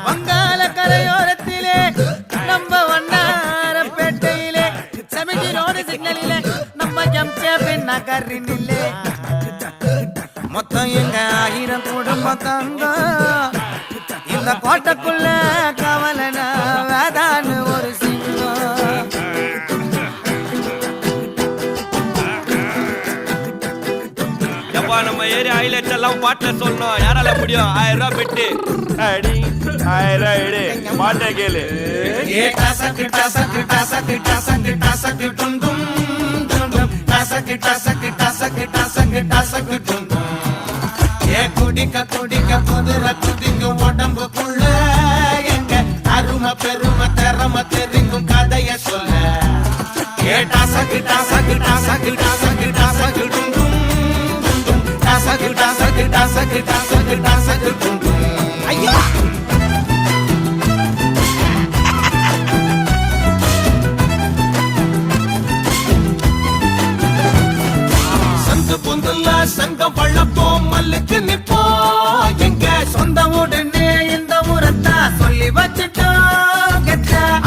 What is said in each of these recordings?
வங்காள கரையோரத்திலே நம்ம வண்ணாரப்பேட்டையிலே சமிதி ரோடு சிக்னலிலே நம்ம ஜம்சேபின் நகரினிலே மொத்தம் எங்க 1000 குடும்பம் தங்க இந்த கோட்டைக்குள்ள கவலனா வேதான்னு ஒரு சிங்கம். நம்ம ஏரியா ஹைலைட்ஸ் எல்லாம் பாட்டுல சொல்லணும். யாரால முடியும்? 1000 ரூபாய் பெட்டு அடி 1000 ரூபாய் எடு பாட்டை கேளு. குடிக்க குடிக்க குதிர குதிங்க உடம்புக்குள்ள எங்க அருமை பெருமை திறமை தெரிங்கும் கதைய சொல்ல. கேட்டா சகிட்டா சகிட்டா சகிட்டா சகிட்டா சகிட்டும் சகிட்டா சகிட்டா சகிட்டா சகிட்டா சகிட்டும். ஐயா சங்கு பொந்துல சங்கம் வளப்போம் மல்லுக்கு நிப்போம் எங்க சொந்த உடனே இந்த முறத்தா சொல்லி வச்சுட்டோம்.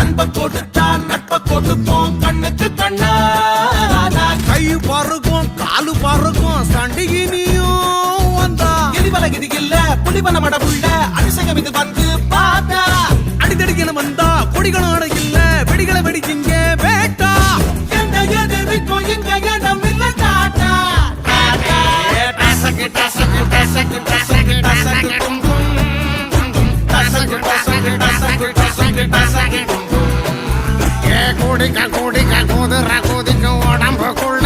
அன்ப கொடுத்தா நட்ப கொடுப்போம் கண்ணுக்கு கண்ணா. கை பருகும் காலு பருகும் சண்டிகினியும் வந்தா எரிவல கிதிகில்ல புலிவன மடபுள்ள அபிஷேகம் இது வந்து பார்த்தா அடிதடிக்கணும் வந்தா கொடிகளோட இல்ல வெடிகளை வெடிச்சிங்க வேட்டா. எந்த எதிர்க்கும் எங்க இடம் இல்ல டாட்டா. குடிக்க குடிக்க குதிர குதிக்க உடம்புக்குள்ள